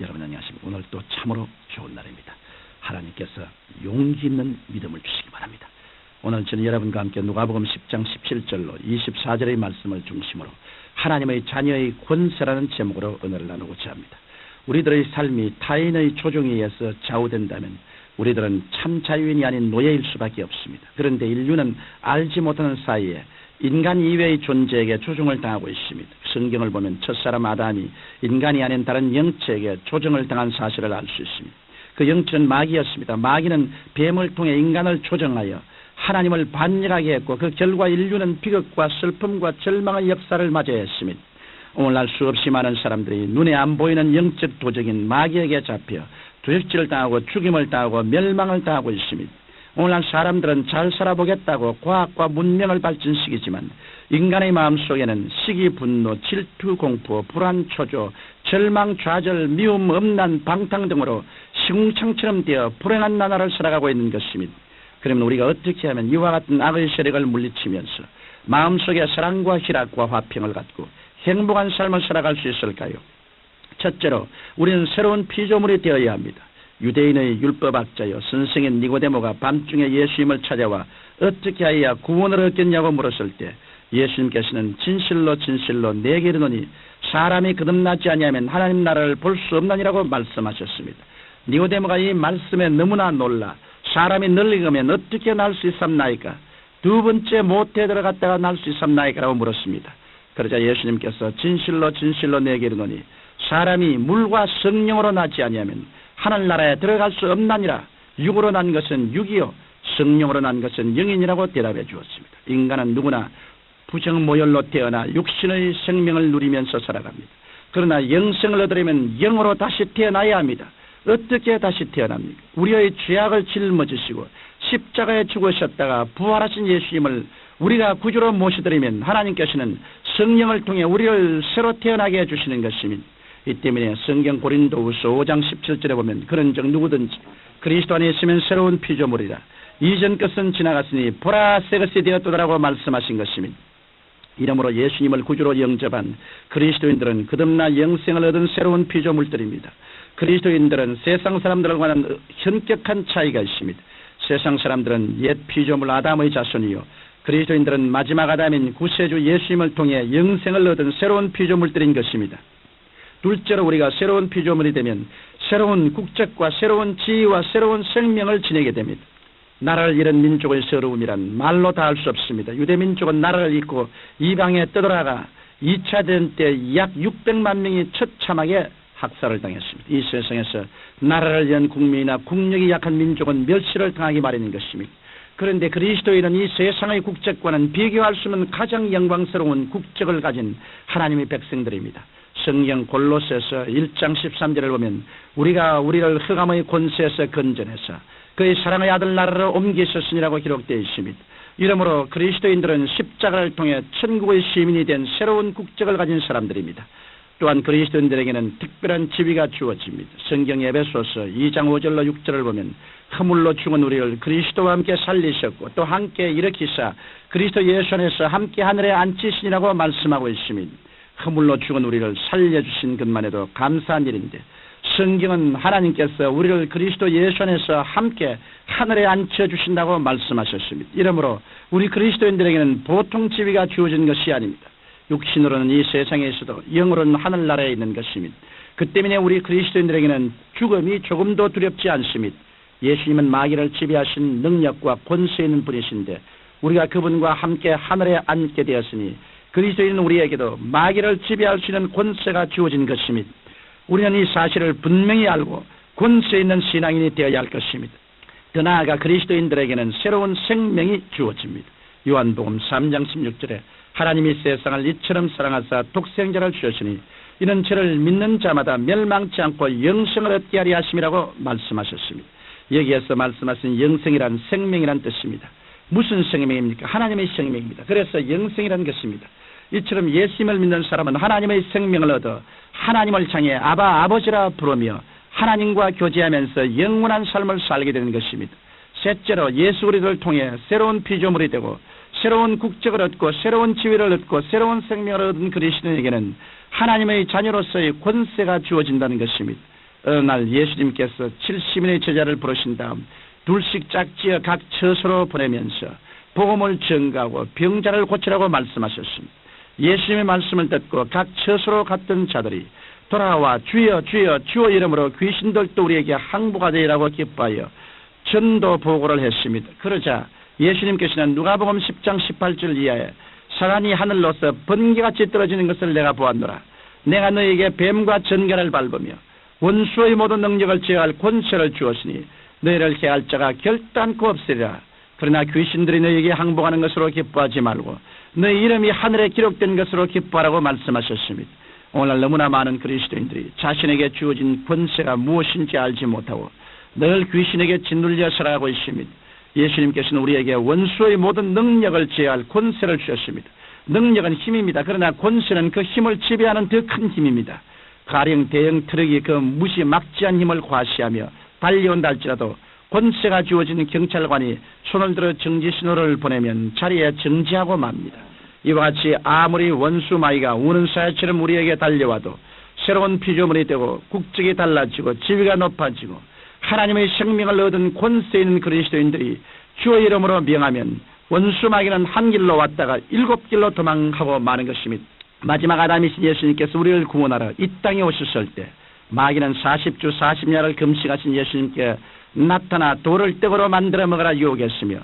여러분 안녕하십니까. 오늘 또 참으로 좋은 날입니다. 하나님께서 용기 있는 믿음을 주시기 바랍니다. 오늘 저는 여러분과 함께 누가복음 10장 17절로 24절의 말씀을 중심으로 하나님의 자녀의 권세라는 제목으로 은혜를 나누고자 합니다. 우리들의 삶이 타인의 조종에 의해서 좌우된다면 우리들은 참 자유인이 아닌 노예일 수밖에 없습니다. 그런데 인류는 알지 못하는 사이에 인간 이외의 존재에게 조종을 당하고 있습니다. 성경을 보면 첫사람 아담이 인간이 아닌 다른 영체에게 조종을 당한 사실을 알 수 있습니다. 그 영체는 마귀였습니다. 마귀는 뱀을 통해 인간을 조종하여 하나님을 반역하게 했고 그 결과 인류는 비극과 슬픔과 절망의 역사를 맞이해야 했습니다. 오늘날 수없이 많은 사람들이 눈에 안 보이는 영적 도적인 마귀에게 잡혀 도적질을 당하고 죽임을 당하고 멸망을 당하고 있습니다. 오늘날 사람들은 잘 살아보겠다고 과학과 문명을 발전 시키지만 인간의 마음속에는 시기, 분노, 질투, 공포, 불안, 초조, 절망, 좌절, 미움, 음란, 방탕 등으로 시궁창처럼 되어 불행한 나날을 살아가고 있는 것입니다. 그러면 우리가 어떻게 하면 이와 같은 악의 세력을 물리치면서 마음속에 사랑과 희락과 화평을 갖고 행복한 삶을 살아갈 수 있을까요? 첫째로 우리는 새로운 피조물이 되어야 합니다. 유대인의 율법학자여 선생인 니고데모가 밤중에 예수님을 찾아와 어떻게 하여야 구원을 얻겠냐고 물었을 때 예수님께서는 진실로 진실로 내게 이르노니 사람이 거듭나지 아니하면 하나님 나라를 볼 수 없느니라고 말씀하셨습니다. 니고데모가 이 말씀에 너무나 놀라 사람이 늙으면 어떻게 날 수 있었나이까? 두 번째 모태에 들어갔다가 날 수 있었나이까? 라고 물었습니다. 그러자 예수님께서 진실로 진실로 내게 이르노니 사람이 물과 성령으로 나지 아니하면 하늘나라에 들어갈 수 없나니라. 육으로 난 것은 육이요 성령으로 난 것은 영이니라고 대답해 주었습니다. 인간은 누구나 부정모혈로 태어나 육신의 생명을 누리면서 살아갑니다. 그러나 영생을 얻으려면 영으로 다시 태어나야 합니다. 어떻게 다시 태어납니까? 우리의 죄악을 짊어지시고 십자가에 죽으셨다가 부활하신 예수님을 우리가 구주로 모시드리면 하나님께서는 성령을 통해 우리를 새로 태어나게 해주시는 것입니다. 이 때문에 성경 고린도후서 5장 17절에 보면 그런즉 누구든지 그리스도 안에 있으면 새로운 피조물이라 이전 것은 지나갔으니 보라 새 것이 되었도다라고 말씀하신 것입니다. 이러므로 예수님을 구주로 영접한 그리스도인들은 거듭나 영생을 얻은 새로운 피조물들입니다. 그리스도인들은 세상 사람들과는 현격한 차이가 있습니다. 세상 사람들은 옛 피조물 아담의 자손이요 그리스도인들은 마지막 아담인 구세주 예수님을 통해 영생을 얻은 새로운 피조물들인 것입니다. 둘째로 우리가 새로운 피조물이 되면 새로운 국적과 새로운 지위와 새로운 생명을 지니게 됩니다. 나라를 잃은 민족의 서러움이란 말로 다 할 수 없습니다. 유대민족은 나라를 잃고 이방에 떠돌아가 2차 대전 때 약 600만 명이 처참하게 학살을 당했습니다. 이 세상에서 나라를 잃은 국민이나 국력이 약한 민족은 멸시를 당하기 마련인 것입니다. 그런데 그리스도인은 이 세상의 국적과는 비교할 수 없는 가장 영광스러운 국적을 가진 하나님의 백성들입니다. 성경 골로새서 1장 13절을 보면 우리가 우리를 흑암의 권세에서 건져내서 그의 사랑의 아들 나라로 옮기셨으니라고 기록되어 있습니다. 이러므로 그리스도인들은 십자가를 통해 천국의 시민이 된 새로운 국적을 가진 사람들입니다. 또한 그리스도인들에게는 특별한 지위가 주어집니다. 성경 에베소서 2장 5절로 6절을 보면 허물로 죽은 우리를 그리스도와 함께 살리셨고 또 함께 일으키사 그리스도 예수 안에서 함께 하늘에 앉히시니라고 말씀하고 있습니다. 허물로 죽은 우리를 살려주신 것만 해도 감사한 일인데 성경은 하나님께서 우리를 그리스도 예수 안에서 함께 하늘에 앉혀주신다고 말씀하셨습니다. 이러므로 우리 그리스도인들에게는 보통 지위가 주어진 것이 아닙니다. 육신으로는 이 세상에 있어도 영으로는 하늘나라에 있는 것입니다. 그 때문에 우리 그리스도인들에게는 죽음이 조금도 두렵지 않습니다. 예수님은 마귀를 지배하신 능력과 권세 있는 분이신데 우리가 그분과 함께 하늘에 앉게 되었으니 그리스도인 우리에게도 마귀를 지배할 수 있는 권세가 주어진 것입니다. 우리는 이 사실을 분명히 알고 권세 있는 신앙인이 되어야 할 것입니다. 더 나아가 그리스도인들에게는 새로운 생명이 주어집니다. 요한복음 3장 16절에 하나님이 세상을 이처럼 사랑하사 독생자를 주셨으니 이는 저를 믿는 자마다 멸망치 않고 영생을 얻게 하려 하심이라고 말씀하셨습니다. 여기에서 말씀하신 영생이란 생명이란 뜻입니다. 무슨 생명입니까? 하나님의 생명입니다. 그래서 영생이라는 것입니다. 이처럼 예수님을 믿는 사람은 하나님의 생명을 얻어 하나님을 향해 아바 아버지라 부르며 하나님과 교제하면서 영원한 삶을 살게 되는 것입니다. 셋째로 예수 그리스도를 통해 새로운 피조물이 되고 새로운 국적을 얻고 새로운 지위를 얻고 새로운 생명을 얻은 그리스도인에게는 하나님의 자녀로서의 권세가 주어진다는 것입니다. 어느 날 예수님께서 70인의 제자를 부르신 다음 둘씩 짝지어 각 처소로 보내면서 복음을 전가하고 병자를 고치라고 말씀하셨습니다. 예수님의 말씀을 듣고 각 처소로 갔던 자들이 돌아와 주여 주여 주의 이름으로 귀신들도 우리에게 항복하 되리라고 기뻐하여 전도 보고를 했습니다. 그러자 예수님께서는 누가복음 10장 18절 이하에 사단이 하늘로서 번개같이 떨어지는 것을 내가 보았노라. 내가 너에게 뱀과 전갈을 밟으며 원수의 모든 능력을 제어할 권세를 주었으니 너희를 해할 자가 결단코 없으리라. 그러나 귀신들이 너희에게 항복하는 것으로 기뻐하지 말고 너희 이름이 하늘에 기록된 것으로 기뻐하라고 말씀하셨습니다. 오늘날 너무나 많은 그리스도인들이 자신에게 주어진 권세가 무엇인지 알지 못하고 늘 귀신에게 짓눌려 살아가고 있습니다. 예수님께서는 우리에게 원수의 모든 능력을 제어할 권세를 주셨습니다. 능력은 힘입니다. 그러나 권세는 그 힘을 지배하는 더 큰 힘입니다. 가령 대형 트럭이 그 무시막지한 힘을 과시하며 달려온다 할지라도 권세가 주어진 경찰관이 손을 들어 정지 신호를 보내면 자리에 정지하고 맙니다. 이와 같이 아무리 원수 마귀가 우는 사야처럼 우리에게 달려와도 새로운 피조물이 되고 국적이 달라지고 지위가 높아지고 하나님의 생명을 얻은 권세 있는 그리스도인들이 주의 이름으로 명하면 원수 마귀는 한 길로 왔다가 7길로 도망하고 마는 것입니다. 마지막 아담이신 예수님께서 우리를 구원하러 이 땅에 오셨을 때 마귀는 40주 40야를 금식하신 예수님께 나타나 돌을 떡으로 만들어 먹으라 유혹했으며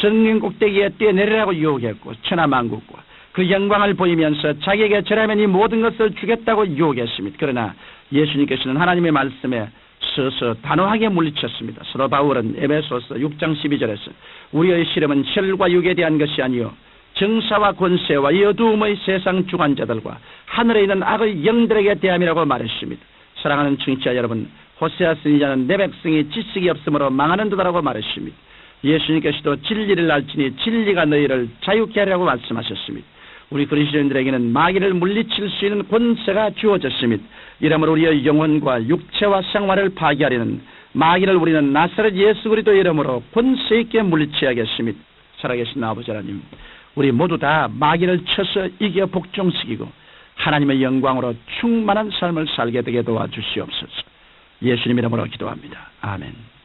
성령 꼭대기에 뛰어내리라고 유혹했고 천하만국과 그 영광을 보이면서 자기에게 절하면 이 모든 것을 주겠다고 유혹했습니다. 그러나 예수님께서는 하나님의 말씀에 서서 단호하게 물리쳤습니다. 사도 바울은 에베소서 6장 12절에서 우리의 시름은 혈과 육에 대한 것이 아니요 정사와 권세와 이 어두움의 세상 주관자들과 하늘에 있는 악의 영들에게 대함이라고 말했습니다. 사랑하는 청취자 여러분, 호세아 선지자는 내 백성이 지식이 없으므로 망하는 듯하라고 말했습니다. 예수님께서도 진리를 알지니 진리가 너희를 자유케 하리라고 말씀하셨습니다. 우리 그리스도인들에게는 마귀를 물리칠 수 있는 권세가 주어졌습니다. 이러므로 우리의 영혼과 육체와 생활을 파괴하려는 마귀를 우리는 나사렛 예수 그리스도 이름으로 권세 있게 물리쳐야겠습니다. 살아계신 아버지 하나님, 우리 모두 다 마귀를 쳐서 이겨 복종시키고 하나님의 영광으로 충만한 삶을 살게 되게 도와주시옵소서. 예수님 이름으로 기도합니다. 아멘.